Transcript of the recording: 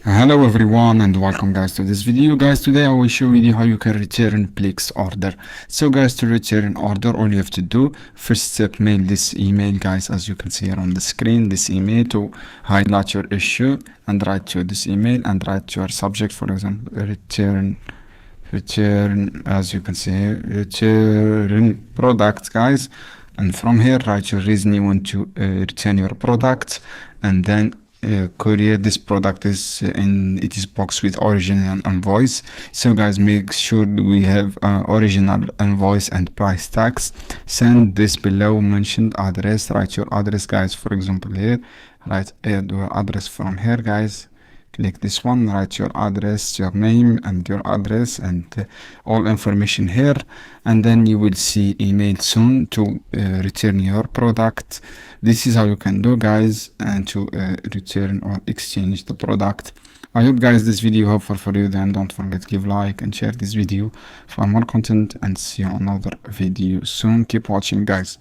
Hello everyone and welcome guys to this video. Guys, today I will show you how you can return Plix order. So guys, to return order, all you have to do, first step, mail this email guys, as you can see here on the screen, this email, to highlight your issue and write to this email and write your subject, for example, return, as you can see here, return product guys, and from here write your reason you want to return your product, and then courier this product is in it is boxed with original invoice. So guys, make sure we have original invoice and price tags. Send this below mentioned address. Write your address guys, for example here, write your address from here guys. Click this one, write your address, your name and your address, and all information here, and then you will see email soon to return your product. This is how you can do guys, and to return or exchange the product. I hope guys this video helpful for you. Then don't forget to give like and share this video for more content, and see you on another video soon. Keep watching guys.